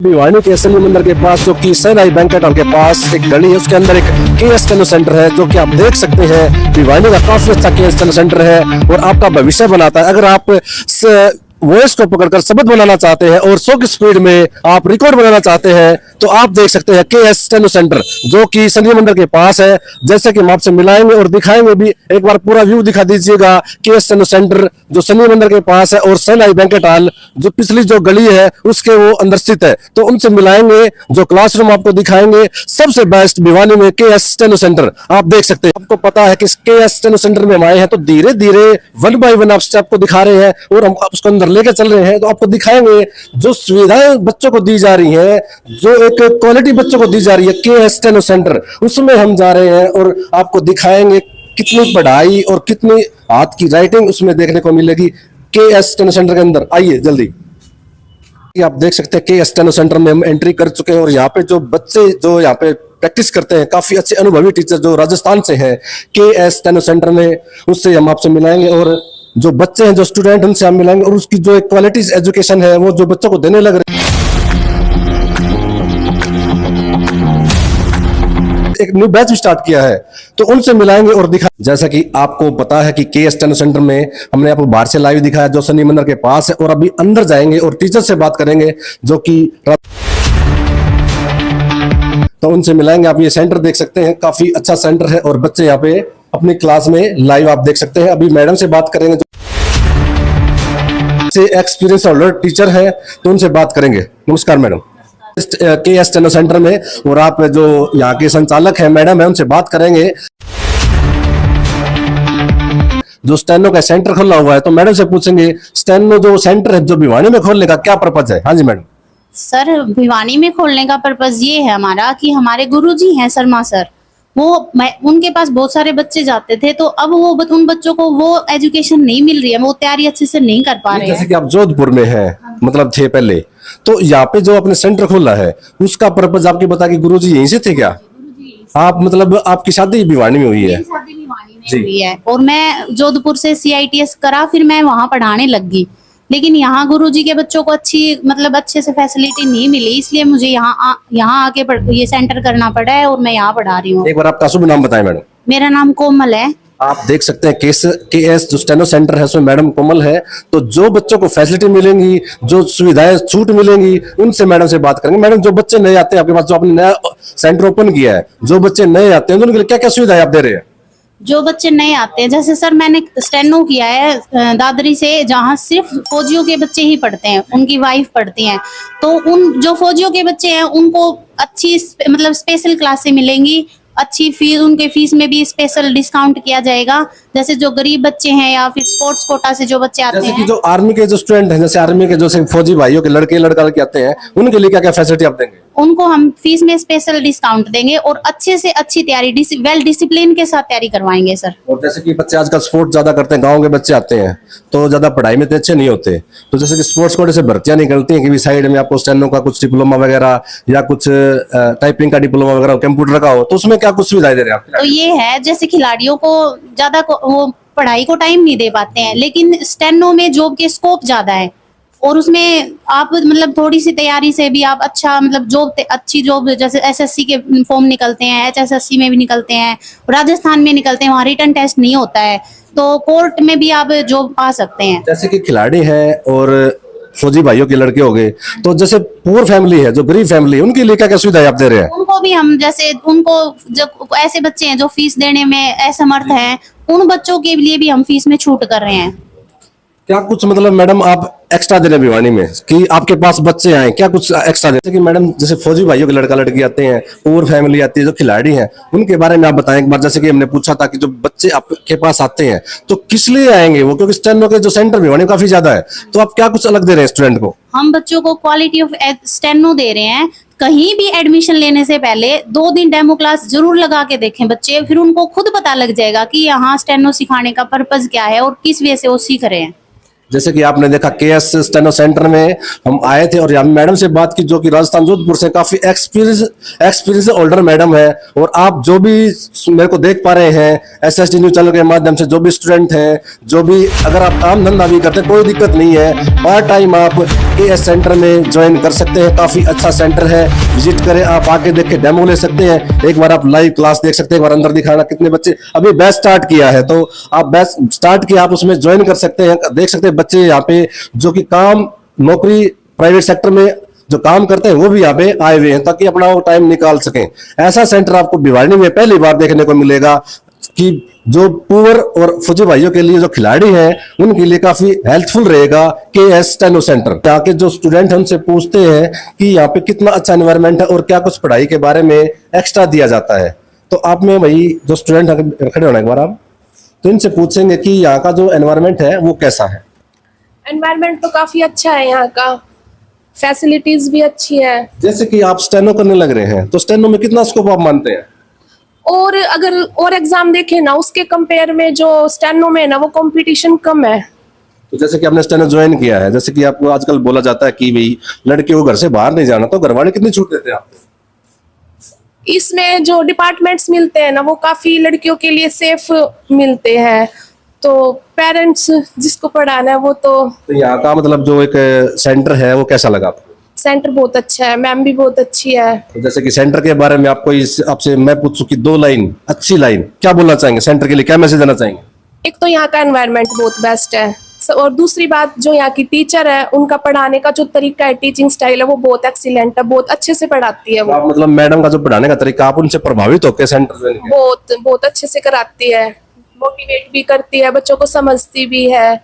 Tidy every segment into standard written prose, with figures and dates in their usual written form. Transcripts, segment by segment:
भिवानी के शनि मंदिर के पास जो कि सनराइज बैंक्वेट हॉल के पास एक गली है, उसके अंदर एक केएस स्टेनो सेंटर है, जो कि आप देख सकते हैं भिवानी का काफी अच्छा केएस स्टेनो सेंटर है और आपका भविष्य बनाता है। अगर आप वॉइस को पकड़कर शब्द बनाना चाहते हैं और 100 की स्पीड में आप रिकॉर्ड बनाना चाहते हैं तो आप देख सकते हैं केएस स्टेनो सेंटर, जो कि शनि मंदिर के पास है। जैसे कि हम आपसे मिलाएंगे और दिखाएंगे भी, एक बार पूरा व्यू दिखा दीजिएगा केएस स्टेनो सेंटर जो शनि मंदिर के पास है और सनराइज बैंक्वेट हॉल जो पिछली जो गली है उसके वो अंदर स्थित है। तो उनसे मिलाएंगे, जो क्लासरूम आपको दिखाएंगे, सबसे बेस्ट भिवानी में केएस स्टेनो सेंटर आप देख सकते हैं। आपको पता है कि केएस स्टेनो सेंटर में हम आए हैं तो धीरे धीरे वन बाय वन आप स्टेप को दिखा रहे हैं और हम उसको अंदर लेके चल रहे हैं। तो आपको दिखाएंगे जो सुविधाएं बच्चों को दी जा रही है, जो एक क्वालिटी बच्चों को दी जा रही है केएस स्टेनो सेंटर, उसमें हम जा रहे हैं और आपको दिखाएंगे कितनी पढ़ाई और कितनी हाथ की राइटिंग उसमें देखने को मिलेगी केएस स्टेनो सेंटर के अंदर। आइए जल्दी, आप देख सकते हैं केएस स्टेनो सेंटर में हम एंट्री कर चुके हैं और यहाँ पे जो बच्चे जो यहाँ पे प्रैक्टिस करते हैं, काफी अच्छे अनुभवी टीचर जो राजस्थान से हैं केएस स्टेनो सेंटर में, उससे हम आपसे मिलाएंगे और जो बच्चे हैं, जो स्टूडेंट, उनसे हम मिलाएंगे और उसकी जो एक क्वालिटी एजुकेशन है वो जो बच्चों को देने लग रहे हैं। एक न्यू बैच स्टार्ट किया है तो उनसे मिलाएंगे और दिखा। जैसा कि आपको पता है कि केएस स्टेनो सेंटर में हमने आपको बाहर से लाइव दिखाया जो शनि मंदिर के पास है, और अभी अंदर जाएंगे और टीचर से बात करेंगे जो कि तो उनसे मिलाएंगे। आप ये सेंटर देख सकते हैं, काफी अच्छा सेंटर है और बच्चे यहाँ पे अपनी क्लास में लाइव आप देख सकते हैं। अभी मैडम से बात करेंगे जो एक्सपीरियंस होल्डर टीचर है, तो उनसे बात करेंगे। नमस्कार मैडम, केएस स्टेनो सेंटर में, और आप जो यहाँ के संचालक हैं मैडम है, उनसे बात करेंगे। जो स्टेनो का सेंटर खुला हुआ है तो मैडम से पूछेंगे स्टेनो जो सेंटर है जो भिवानी में खोलने का क्या पर्पज है। हाँ जी मैडम। सर, भिवानी में खोलने का पर्पज ये है हमारा कि हमारे गुरुजी हैं शर्मा सर, वो उनके पास बहुत सारे बच्चे जाते थे, तो अब वो उन बच्चों को वो एजुकेशन नहीं मिल रही है, वो तैयारी अच्छे से नहीं कर पा रहे हैं। जैसे कि आप जोधपुर में हैं, मतलब थे पहले, तो यहाँ पे जो आपने सेंटर खोला है उसका पर्पज आपकी बता कि गुरुजी यहीं से थे क्या? आप मतलब आपकी शादी भिवानी में हुई है? शादी भिवानी में हुई है और मैं जोधपुर से CITS करा, फिर मैं वहाँ पढ़ाने लग गई, लेकिन यहाँ गुरुजी के बच्चों को अच्छे से फैसिलिटी नहीं मिली, इसलिए मुझे यहाँ आके ये सेंटर करना पड़ा है और मैं यहाँ पढ़ा रही हूँ। एक बार आपका शुभ नाम बताएं मैडम। मेरा नाम कोमल है। आप देख सकते हैं केएस जो स्टेनो सेंटर है उसमें मैडम कोमल है। तो जो बच्चों को फैसिलिटी मिलेंगी, जो सुविधाएं छूट मिलेंगी, उनसे मैडम से बात करेंगे। मैडम, जो बच्चे नए आते हैं आपके पास, जो आपने नया सेंटर ओपन किया है, जो बच्चे नए आते हैं उनके लिए क्या क्या सुविधाएं आप दे रहे हैं? जो बच्चे नए आते हैं, जैसे सर मैंने स्टेनो किया है दादरी से, जहाँ सिर्फ फौजियों के बच्चे ही पढ़ते हैं, उनकी वाइफ पढ़ती हैं, तो उन जो फौजियों के बच्चे हैं उनको अच्छी मतलब स्पेशल क्लासें मिलेंगी, अच्छी फीस, उनके फीस में भी स्पेशल डिस्काउंट किया जाएगा। जैसे जो गरीब बच्चे हैं या फिर स्पोर्ट्स कोटा से जो बच्चे आते हैं, जैसे कि जो आर्मी के जो स्टूडेंट हैं, जैसे आर्मी के जो फौजी भाइयों के लड़के लड़के आते हैं, उनके लिए क्या क्या फैसिलिटी आप देंगे? उनको हम फीस में स्पेशल डिस्काउंट देंगे और अच्छे से अच्छी तैयारी वेल डिसिप्लिन के साथ तैयारी करवाएंगे सर। और जैसे कि बच्चे आजकल स्पोर्ट्स ज्यादा करते हैं, गाँव के बच्चे आते हैं तो ज्यादा पढ़ाई में तो अच्छे नहीं होते, तो जैसे कि स्पोर्ट्स कोटे से भर्तियां निकलती हैं कि साइड में आपको स्टेनो का कुछ डिप्लोमा वगैरह या कुछ टाइपिंग का डिप्लोमा वगैरह, कंप्यूटर का हो, तो उसमें क्या कुछ सुविधाएं दे रहे हैं आप? तो ये है, जैसे खिलाड़ियों को ज्यादा वो पढ़ाई को टाइम नहीं दे पाते हैं, लेकिन स्टेनो में जॉब के स्कोप ज्यादा है और उसमें आप मतलब थोड़ी सी तैयारी से भी आप अच्छा मतलब अच्छी जॉब, जैसे SSC के फॉर्म निकलते हैं, HSSC में भी निकलते हैं, राजस्थान में निकलते हैं, वहाँ रिटन टेस्ट नहीं होता है, तो कोर्ट में भी आप जॉब पा सकते हैं। जैसे कि खिलाड़ी हैं और फौजी भाइयों के लड़के हो गए, तो जैसे पुअर फैमिली है, जो गरीब फैमिली, उनके लिए क्या क्या सुविधाएं आप दे रहे हैं? उनको भी हम, जैसे उनको जो ऐसे बच्चे हैं जो फीस देने में असमर्थ हैं, उन बच्चों के लिए भी हम फीस में छूट कर रहे हैं। क्या कुछ मतलब मैडम आप एक्स्ट्रा दे रहे हैं भिवानी में कि आपके पास बच्चे आए, क्या कुछ एक्स्ट्रा दे? कि मैडम जैसे फौजी भाइयों के लड़का लड़की आते हैं, पुअर फैमिली आती है, जो खिलाड़ी हैं, उनके बारे में आप बताएं एक बार। जैसे कि हमने पूछा था कि जो बच्चे आपके पास आते हैं तो किस लिए आएंगे वो, क्योंकि स्टेनो के जो सेंटर भिवानी में काफी ज्यादा है, तो आप क्या कुछ अलग दे रहे हैं स्टूडेंट को? हम बच्चों को क्वालिटी ऑफ स्टेनो दे रहे हैं। कहीं भी एडमिशन लेने से पहले 2 दिन डेमो क्लास जरूर लगा के देखें बच्चे, फिर उनको खुद पता लग जाएगा कि यहाँ स्टेनो सिखाने का पर्पज क्या है और किस वे से वो सीख रहे हैं। जैसे कि आपने देखा केएस स्टेनो सेंटर में हम आए थे और यहाँ मैडम से बात की जो कि राजस्थान जोधपुर से काफी एक्सपीरियंस ओल्डर मैडम है। और आप जो भी मेरे को देख पा रहे हैं एसएसडी न्यूज चैनल के माध्यम से, जो भी स्टूडेंट हैं, जो भी अगर आप काम धंधा भी करते हैं कोई दिक्कत नहीं है, पार्ट टाइम आप केएस सेंटर में ज्वाइन कर सकते हैं। काफी अच्छा सेंटर है, विजिट करें, आप आके देख के डेमो ले सकते हैं, एक बार आप लाइव क्लास देख सकते हैं, एक बार अंदर दिखाना कितने बच्चे अभी बैच स्टार्ट किया है, तो आप बैच स्टार्ट किया आप उसमें ज्वाइन कर सकते हैं, देख सकते हैं बच्चे यहाँ पे जो कि काम नौकरी प्राइवेट सेक्टर में जो काम करते हैं वो भी यहाँ पे आए हुए हैं ताकि अपना वो टाइम निकाल सकें। ऐसा सेंटर आपको भिवानी में पहली बार देखने को मिलेगा कि जो पुअर और फौजी भाइयों के लिए जो खिलाड़ी हैं उनके लिए काफी हेल्पफुल रहेगा केएस स्टेनो सेंटर। यहाँ के जो स्टूडेंट हैं उनसे पूछते हैं कि यहाँ पे कितना अच्छा एनवायरनमेंट है और क्या कुछ पढ़ाई के बारे में एक्स्ट्रा दिया जाता है। तो आप में वही जो स्टूडेंट खड़े होना एक बार आप, तो इनसे पूछेंगे कि यहाँ का जो एनवायरनमेंट है वो कैसा है। एनवायरनमेंट तो काफी अच्छा है यहाँ का, फैसिलिटीज भी अच्छी है। जैसे कि आप स्टेनो करने लग रहे हैं तो स्टेनो में कितना स्कोप आप मानते हैं? और अगर और एग्जाम देखें ना उसके कंपेयर में जो स्टेनो में है ना वो कंपटीशन कम है। तो जैसे कि आपने स्टेनो ज्वाइन किया है, जैसे कि आपको आजकल बोला जाता है कि भाई लड़कियों को घर से बाहर नहीं जाना, तो घर वाले कितनी छूट देते हैं आपको? इसमें जो डिपार्टमेंट्स मिलते हैं ना वो काफी लड़कियों के लिए सेफ मिलते हैं, तो पेरेंट्स जिसको पढ़ाना है वो तो यहाँ का मतलब जो एक सेंटर है वो कैसा लगा आपको? सेंटर बहुत अच्छा है, मैम भी बहुत अच्छी है। तो जैसे कि सेंटर के बारे में आपको आपसे मैं पूछूं कि 2 लाइन अच्छी लाइन क्या बोलना चाहेंगे, सेंटर के लिए क्या मैसेज देना चाहेंगे? एक तो यहाँ का एनवायरनमेंट बहुत बेस्ट है, और दूसरी बात जो यहाँ की टीचर है उनका पढ़ाने का जो तरीका है, टीचिंग स्टाइल है वो बहुत एक्सीलेंट है, बहुत अच्छे से पढ़ाती है वो। आप मतलब मैडम का जो पढ़ाने का तरीका आप उनसे प्रभावित होकर सेंटर ज्वाइन किया? बहुत बहुत अच्छे से कराती है, मोटिवेट भी करती है, बच्चों को समझती भी है।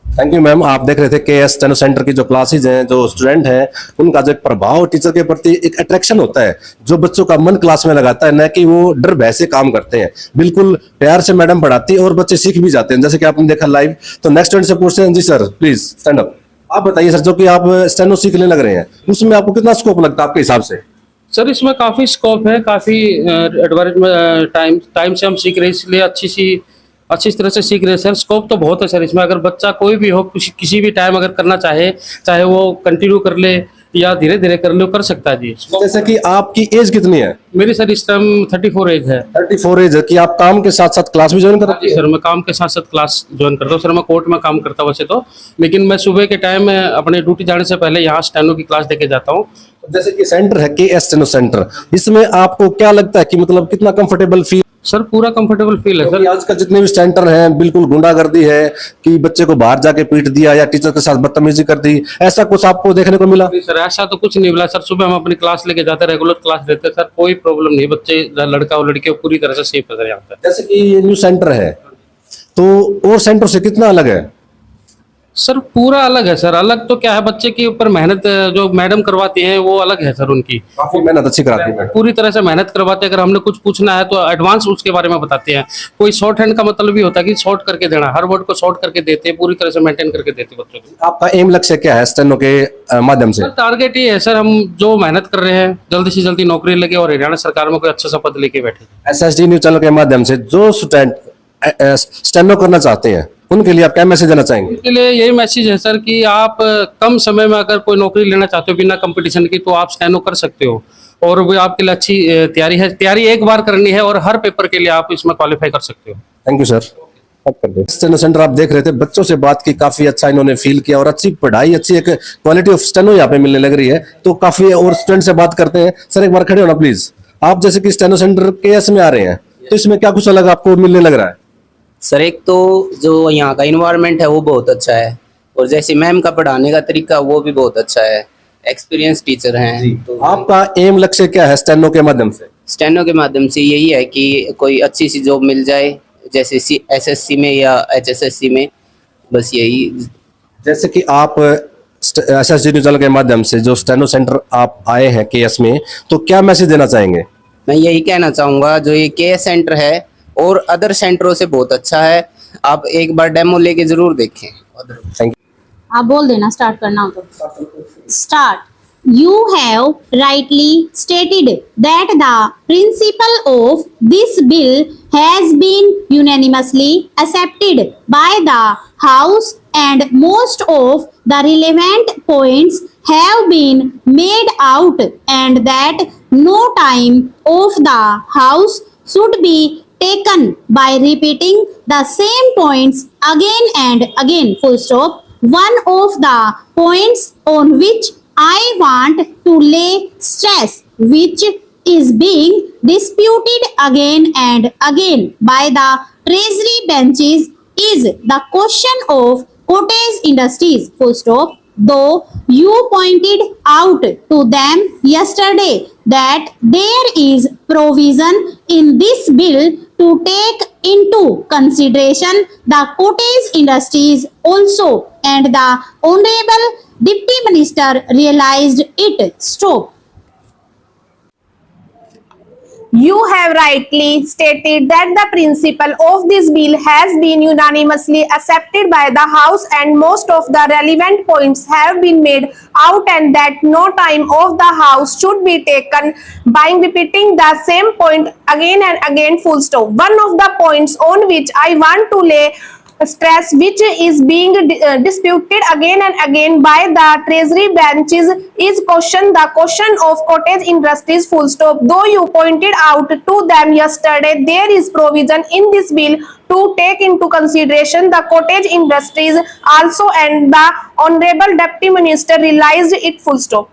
Thank you ma'am. आप देख रहे थे केएस स्टेनो सेंटर की जो क्लासेज हैं, जो स्टूडेंट हैं उनका जो एक प्रभाव टीचर के प्रति एक अट्रैक्शन होता है जो बच्चों का मन क्लास में लगाता है, न कि वो डर भय से काम करते हैं। बिल्कुल प्यार से मैडम पढ़ाती है और बच्चे सीख भी जाते हैं, जैसे कि आपने देखा लाइव। तो नेक्स्ट स्टूडेंट से पूछते हैं, जी सर प्लीज स्टैंड अप। आप बताइए सर, जो कि आप स्टेनो सीखने लग रहे हैं उसमें आपको कितना स्कोप लगता है आपके हिसाब से? सर इसमें काफ़ी स्कोप है, काफ़ी टाइम से हम सीख रहे हैं, इसलिए अच्छी तरह से सीख रहे हैं सर। स्कोप तो बहुत है सर इसमें, अगर बच्चा कोई भी हो किसी भी टाइम अगर करना चाहे वो कंटिन्यू कर ले या धीरे धीरे कर ले, वो कर सकता है जी। जैसे कि आपकी एज कितनी है? मेरी सर इस टाइम 34 एज है। 34 एज है कि आप काम के साथ साथ क्लास भी ज्वाइन करते जी सर, मैं काम के साथ साथ क्लास ज्वाइन करता हूँ सर। मैं कोर्ट में काम करता हूँ वैसे तो, लेकिन मैं सुबह के टाइम में अपने ड्यूटी जाने से पहले यहाँ स्टेनो की क्लास देके जाता हूँ। जैसे कि सेंटर है केएस स्टेनो सेंटर, इसमें आपको क्या लगता है कि मतलब कितना कंफर्टेबल फील? सर पूरा कंफर्टेबल फील है सर। आजकल जितने भी सेंटर हैं बिल्कुल गुंडागर्दी है कि बच्चे को बाहर जाके पीट दिया या टीचर के साथ बदतमीजी कर दी, ऐसा कुछ आपको देखने को मिला? नहीं सर, ऐसा तो कुछ नहीं मिला सर। सुबह हम अपनी क्लास लेके जाते हैं, रेगुलर क्लास देते हैं सर, कोई प्रॉब्लम नहीं। बच्चे लड़का और लड़के पूरी तरह से सेफ है सर यहाँ पे। जैसे कि ये न्यू सेंटर है तो और सेंटर से कितना अलग है? सर पूरा अलग है सर। अलग तो क्या है, बच्चे के ऊपर मेहनत जो मैडम करवाती हैं वो अलग है सर। उनकी काफी मेहनत अच्छी कराती है। पूरी तरह से मेहनत करवाते हैं। अगर हमने कुछ पूछना है तो एडवांस उसके बारे में बताते हैं। कोई शॉर्ट हैंड का मतलब भी होता है कि शॉर्ट करके देना, हर वर्ड को शॉर्ट करके देते हैं, पूरी तरह से मेंटेन करके देते हैं बच्चों को। आपका एम लक्ष्य क्या है स्टेनो के माध्यम से? सर टारगेट ये है सर, हम जो मेहनत कर रहे हैं जल्दी से जल्दी नौकरी लगे और हरियाणा सरकार में कोई अच्छा सा पद लेके बैठे। एसएसडी न्यूज चैनल के माध्यम से जो स्टूडेंट स्टेनो करना चाहते हैं उनके लिए आप क्या मैसेज देना चाहेंगे? उनके लिए यही मैसेज है सर कि आप कम समय में अगर कोई नौकरी लेना चाहते हो बिना कंपटीशन की, तो आप स्टेनो कर सकते हो और वो आपके लिए अच्छी तैयारी है। तैयारी एक बार करनी है और हर पेपर के लिए आप इसमें क्वालिफाई कर सकते हो। Thank you sir. Steno centre आप देख रहे थे, बच्चों से बात की, काफी अच्छा इन्होंने फील किया और अच्छी पढ़ाई, अच्छी एक क्वालिटी ऑफ स्टेनो यहाँ पे मिलने लग रही है। तो काफी और स्टूडेंट से बात करते हैं। सर एक बार खड़े होना प्लीज। आप जैसे कि स्टेनो सेंटर केएस में आ रहे हैं तो इसमें क्या कुछ अलग आपको मिलने लग रहा है? सर एक तो जो यहाँ का इन्वायरमेंट है वो बहुत अच्छा है, और जैसे मैम का पढ़ाने का तरीका वो भी बहुत अच्छा है, एक्सपीरियंस टीचर हैं। तो आपका एम लक्ष्य क्या है स्टेनो के माध्यम से? स्टेनो के माध्यम से यही है कि कोई अच्छी सी जॉब मिल जाए, जैसे एसएससी में या एचएसएससी में, बस यही। जैसे कि आप एसएसडी न्यूज चैनल के माध्यम से जो स्टेनो सेंटर आप आए हैं केएस में, तो क्या मैसेज देना चाहेंगे? मैं यही कहना चाहूँगा, जो ये केएस सेंटर है और अदर सेंटरों से बहुत अच्छा है, आप एक बार डेमो लेके जरूर देखें। Thank you. आप बोल देना, स्टार्ट करना हो तो start. You have rightly stated that the principle of this bill has been unanimously accepted by the House and most of the relevant points have been made out, and that no time of the House should be taken by repeating the same points again and again. Full stop. One of the points on which I want to lay stress, which is being disputed again and again by the Treasury benches, is the question of cottage industries. Full stop. Though you pointed out to them yesterday that there is provision in this bill to take into consideration the cottage industries also, and the Honorable Deputy Minister realized it. Stop. You have rightly stated that the principle of this bill has been unanimously accepted by the House, and most of the relevant points have been made out, and that no time of the House should be taken by repeating the same point again and again. Full stop. One of the points on which I want to lay stress, which is being disputed again and again by the Treasury benches, is the question of cottage industries. Full stop. Though you pointed out to them yesterday there is provision in this bill to take into consideration the cottage industries also, and the Honorable Deputy Minister realized it. Full stop.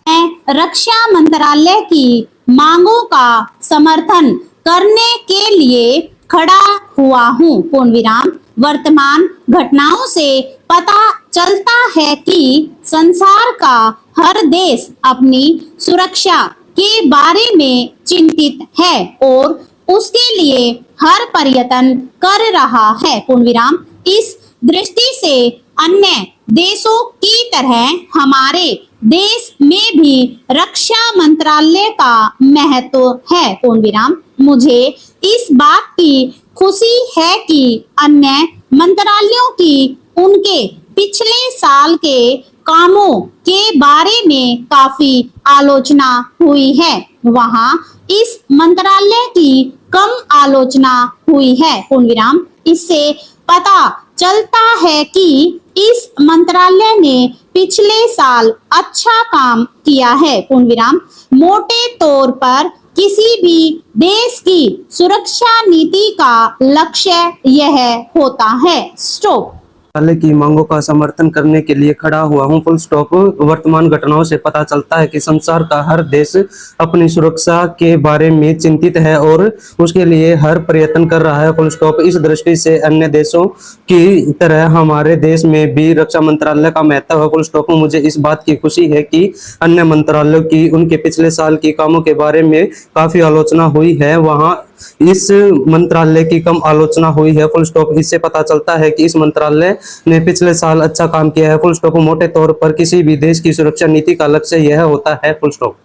मैं रक्षा मंत्रालय की मांगों का समर्थन करने के लिए खड़ा हुआ हूँ। पूर्ण विराम। वर्तमान घटनाओं से पता चलता है कि संसार का हर देश अपनी सुरक्षा के बारे में चिंतित है और उसके लिए हर प्रयत्न कर रहा है। पूर्ण विराम। इस दृष्टि से अन्य देशों की तरह हमारे देश में भी रक्षा मंत्रालय का महत्व है। पूर्ण विराम। मुझे इस बात की खुशी है कि अन्य मंत्रालयों की उनके पिछले साल के कामों के बारे में काफी आलोचना हुई है, वहां इस मंत्रालय की कम आलोचना हुई है। पूर्ण विराम। इससे पता चलता है कि इस मंत्रालय ने पिछले साल अच्छा काम किया है। पूर्ण विराम। मोटे तौर पर किसी भी देश की सुरक्षा नीति का लक्ष्य यह होता है। स्टॉप। मंत्रालय की मांगों का समर्थन करने के लिए खड़ा हुआ हूं। Full stop. वर्तमान घटनाओं से पता चलता है कि संसार का हर देश अपनी सुरक्षा के बारे में चिंतित है और उसके लिए हर प्रयत्न कर रहा है। Full stop. इस दृष्टि से अन्य देशों की तरह हमारे देश में भी रक्षा मंत्रालय का महत्व है। Full stop. मुझे इस बात की खुशी है कि अन्य मंत्रालयों की उनके पिछले साल की कामों के बारे में काफी आलोचना हुई है, वहां इस मंत्रालय की कम आलोचना हुई है। Full stop. इससे पता चलता है कि इस मंत्रालय ने पिछले साल अच्छा काम किया है। Full stop. मोटे तौर पर किसी भी देश की सुरक्षा नीति का लक्ष्य यह होता है। Full stop.